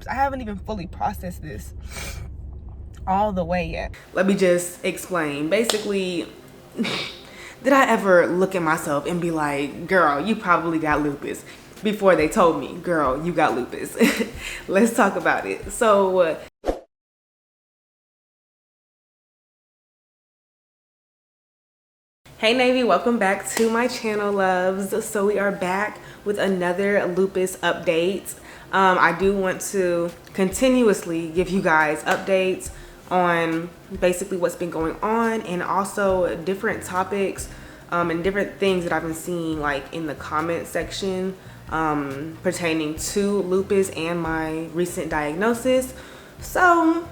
I haven't even fully processed this all the way yet. Let me just explain. Basically, did I ever look at myself and be like, girl, you probably got lupus, before they told me, girl, you got lupus? Let's talk about it. So hey NAYvy, welcome back to my channel, loves. So we are back with another lupus update. I do want to continuously give you guys updates on basically what's been going on, and also different topics and different things that I've been seeing like in the comment section pertaining to lupus and my recent diagnosis. So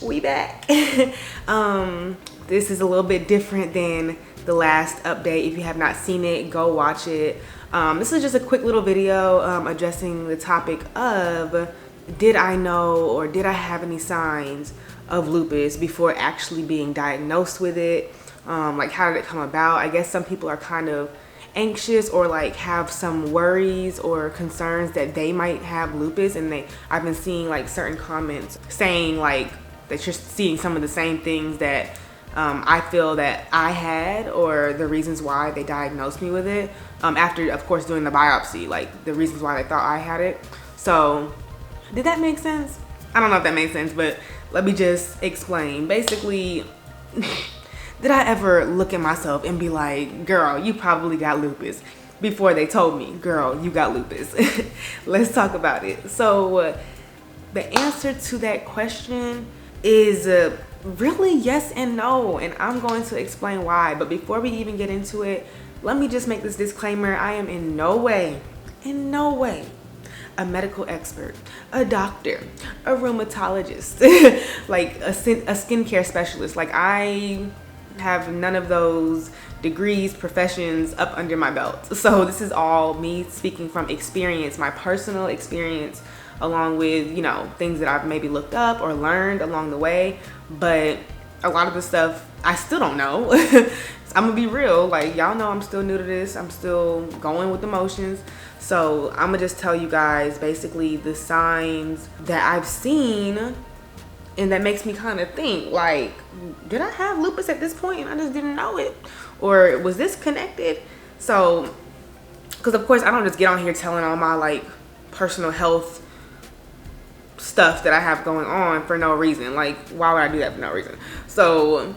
we back. This is a little bit different than the last update. If you have not seen it, go watch it. This is just a quick little video addressing the topic of, did I know or did I have any signs of lupus before actually being diagnosed with it? Like, how did it come about? I guess some people are kind of anxious or like have some worries or concerns that they might have lupus, and I've been seeing like certain comments saying like that you're seeing some of the same things that I feel that I had, or the reasons why they diagnosed me with it after, of course, doing the biopsy, like the reasons why they thought I had it. So did that make sense? I don't know if that made sense, but let me just explain. Basically, did I ever look at myself and be like, girl, you probably got lupus, before they told me, girl, you got lupus? Let's talk about it. So the answer to that question is really yes and no, and I'm going to explain why. But before we even get into it, let me just make this disclaimer. I am in no way a medical expert, a doctor, a rheumatologist, like a skincare specialist. Like, I have none of those degrees, professions up under my belt. So this is all me speaking from experience, my personal experience, along with, you know, things that I've maybe looked up or learned along the way. But a lot of the stuff I still don't know. I'm gonna be real, like, y'all know I'm still new to this. I'm still going with the motions. So I'm gonna just tell you guys basically the signs that I've seen, and that makes me kind of think, like, did I have lupus at this point and I just didn't know it? Or was this connected? So, because of course I don't just get on here telling all my like personal health stuff that I have going on for no reason. Like, why would I do that for no reason? So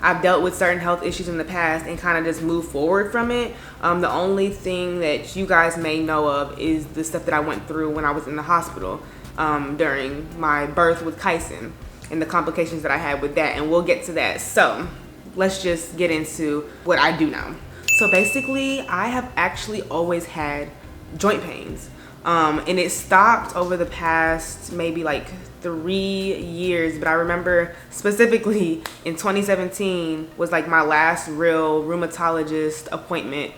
I've dealt with certain health issues in the past and kind of just moved forward from it. The only thing that you guys may know of is the stuff that I went through when I was in the hospital during my birth with Kyson, and the complications that I had with that, and we'll get to that. So let's just get into what I do know. So basically, I have actually always had joint pains. And it stopped over the past maybe like 3 years, but I remember specifically in 2017 was like my last real rheumatologist appointment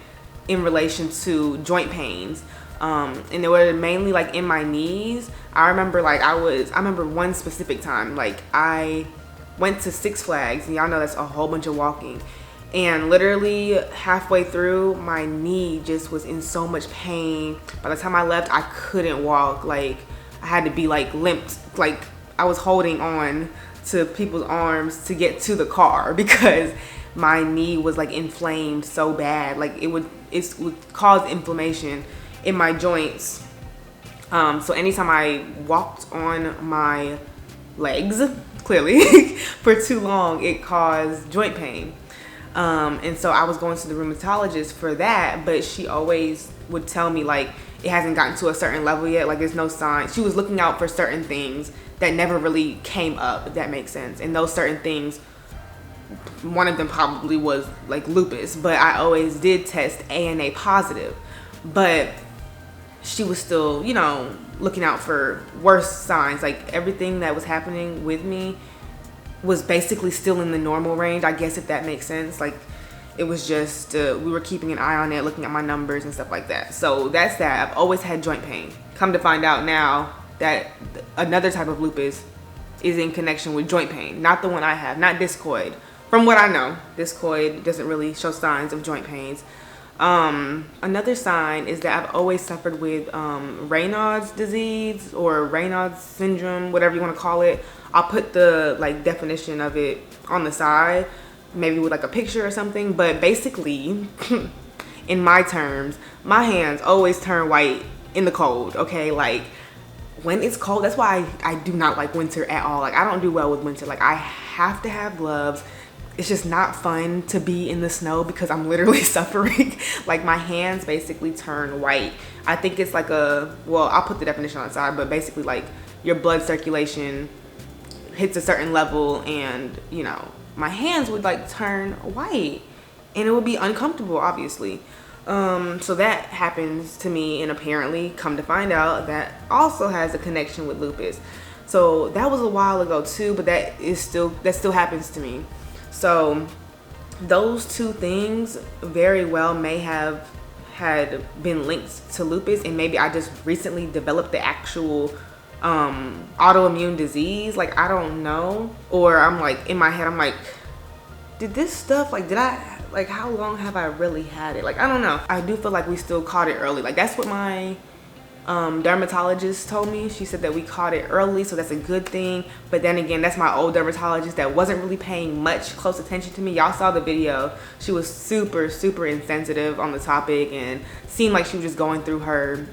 in relation to joint pains. And they were mainly like in my knees. I remember like I remember one specific time, like I went to Six Flags, and y'all know that's a whole bunch of walking. And literally halfway through, my knee just was in so much pain. By the time I left, I couldn't walk. Like, I had to be like limped. Like, I was holding on to people's arms to get to the car because my knee was like inflamed so bad. Like, it would cause inflammation in my joints. So anytime I walked on my legs, clearly, for too long, it caused joint pain. And so I was going to the rheumatologist for that, but she always would tell me like it hasn't gotten to a certain level yet, like there's no sign. She was looking out for certain things that never really came up, if that makes sense. And those certain things, one of them probably was like lupus, but I always did test ANA positive. But she was still, you know, looking out for worse signs. Like, everything that was happening with me was basically still in the normal range, I guess, if that makes sense. Like, it was just we were keeping an eye on it, looking at my numbers and stuff like that. So that's that. I've always had joint pain. Come to find out now that another type of lupus is in connection with joint pain, not the one I have, not discoid. From what I know, discoid doesn't really show signs of joint pains. Another sign is that I've always suffered with Raynaud's disease or Raynaud's syndrome, whatever you want to call it. I'll put the like definition of it on the side, maybe with like a picture or something. But basically, in my terms, my hands always turn white in the cold. Okay, like when it's cold, that's why I do not like winter at all. Like I don't do well with winter. Like I have to have gloves. It's just not fun to be in the snow because I'm literally suffering. Like my hands basically turn white. I think it's like well, I'll put the definition on the side, but basically like your blood circulation hits a certain level and, you know, my hands would like turn white and it would be uncomfortable, obviously. So that happens to me, and apparently, come to find out, that also has a connection with lupus. So that was a while ago too, but that still happens to me. So those two things very well may have had been linked to lupus, and maybe I just recently developed the actual autoimmune disease. Like I don't know, or I'm like in my head I'm like, did this stuff, like, how long have I really had it? Like, I don't know. I do feel like we still caught it early. Like, that's what my dermatologist told me. She said that we caught it early, so that's a good thing. But then again, that's my old dermatologist that wasn't really paying much close attention to me. Y'all saw the video. She was super, super insensitive on the topic and seemed like she was just going through her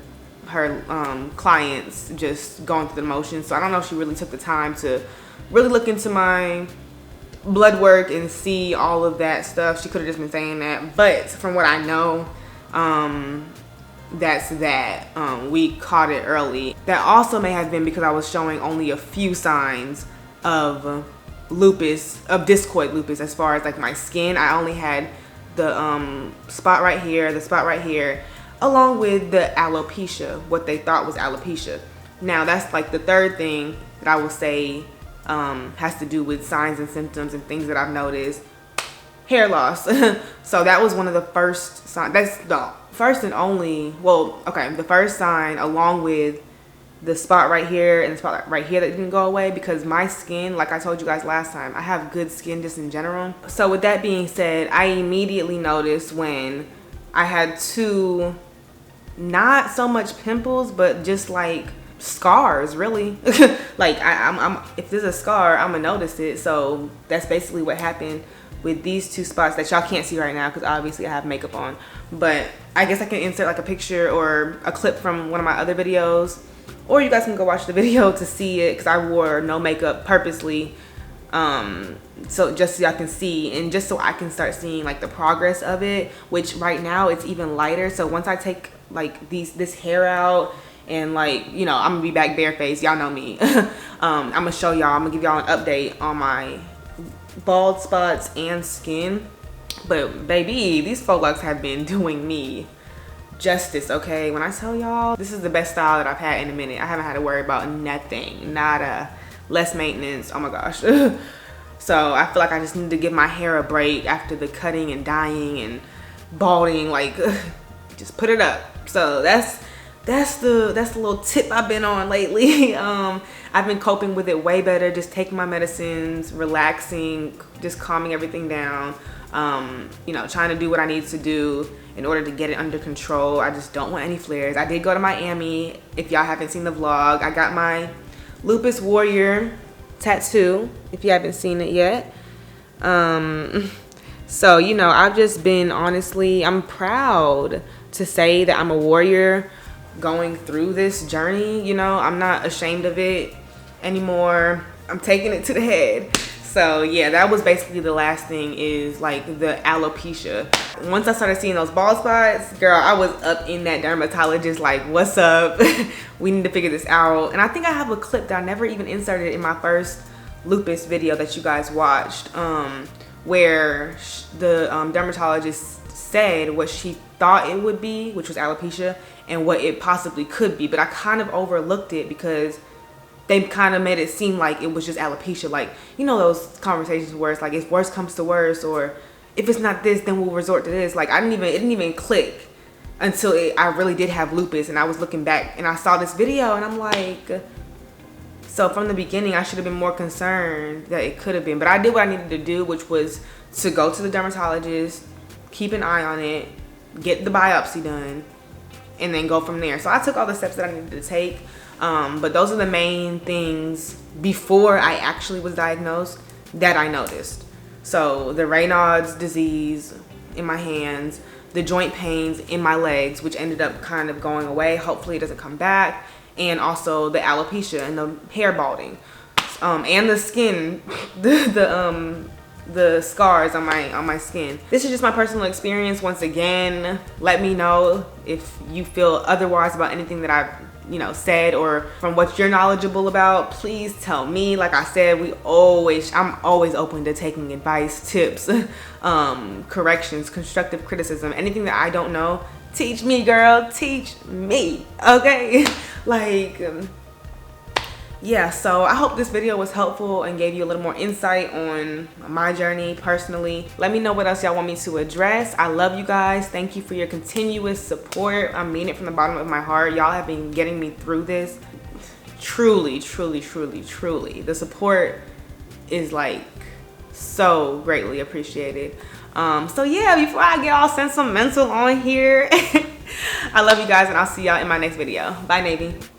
clients, just going through the motions. So I don't know if she really took the time to really look into my blood work and see all of that stuff. She could have just been saying that, but from what I know, that's that. We caught it early. That also may have been because I was showing only a few signs of lupus, of discoid lupus, as far as like my skin. I only had the spot right here, the spot right here, along with the alopecia, what they thought was alopecia. Now that's like the third thing that I will say has to do with signs and symptoms and things that I've noticed. Hair loss. So that was one of the first signs. That's the first and only, well, okay, the first sign, along with the spot right here and the spot right here that didn't go away, because my skin, like I told you guys last time, I have good skin just in general. So with that being said, I immediately noticed when I had two, not so much pimples, but just like scars, really. Like I'm if there's a scar, I'm gonna notice it. So that's basically what happened with these two spots that y'all can't see right now because obviously I have makeup on. But I guess I can insert like a picture or a clip from one of my other videos, or you guys can go watch the video to see it, because I wore no makeup purposely, so just so y'all can see, and just so I can start seeing like the progress of it, which right now it's even lighter. So once I take like this hair out, and like, you know, I'm gonna be back barefaced. Y'all know me. I'm gonna show y'all, I'm gonna give y'all an update on my bald spots and skin. But baby, these faux locks have been doing me justice, okay? When I tell y'all, this is the best style that I've had in a minute. I haven't had to worry about nothing, nada, less maintenance, oh my gosh. So I feel like I just need to give my hair a break after the cutting and dyeing and balding, like just put it up. So that's the little tip I've been on lately. I've been coping with it way better, just taking my medicines, relaxing, just calming everything down, you know, trying to do what I need to do in order to get it under control. I just don't want any flares. I did go to Miami. If y'all haven't seen the vlog, I got my Lupus Warrior tattoo, if you haven't seen it yet. So, you know, I've just been, honestly, I'm proud to say that I'm a warrior going through this journey. You know, I'm not ashamed of it anymore. I'm taking it to the head. So yeah, that was basically the last thing, is like the alopecia. Once I started seeing those bald spots, girl, I was up in that dermatologist like, what's up? We need to figure this out. And I think I have a clip that I never even inserted in my first lupus video that you guys watched, where the dermatologist said what she thought it would be, which was alopecia, and what it possibly could be. But I kind of overlooked it because they kind of made it seem like it was just alopecia. Like, you know, those conversations where it's like, if worse comes to worse, or if it's not this, then we'll resort to this. Like, it didn't even click until I really did have lupus, and I was looking back and I saw this video and I'm like, so from the beginning I should have been more concerned that it could have been. But I did what I needed to do, which was to go to the dermatologist, keep an eye on it, get the biopsy done, and then go from there. So I took all the steps that I needed to take. But those are the main things before I actually was diagnosed that I noticed. So the Raynaud's disease in my hands, the joint pains in my legs, which ended up kind of going away. Hopefully it doesn't come back. And also the alopecia and the hair balding, and the skin, the scars on my skin. This is just my personal experience. Once again, let me know if you feel otherwise about anything that I've said, or from what you're knowledgeable about. Please tell me. Like I said, I'm always open to taking advice, tips, corrections, constructive criticism, anything that I don't know. Teach me, girl, teach me, okay? Like, yeah, so I hope this video was helpful and gave you a little more insight on my journey personally. Let me know what else y'all want me to address. I love you guys. Thank you for your continuous support. I mean it from the bottom of my heart. Y'all have been getting me through this. Truly, truly, truly, truly. The support is like so greatly appreciated. So yeah, before I get all sentimental on here, I love you guys, and I'll see y'all in my next video. Bye, NAYvy.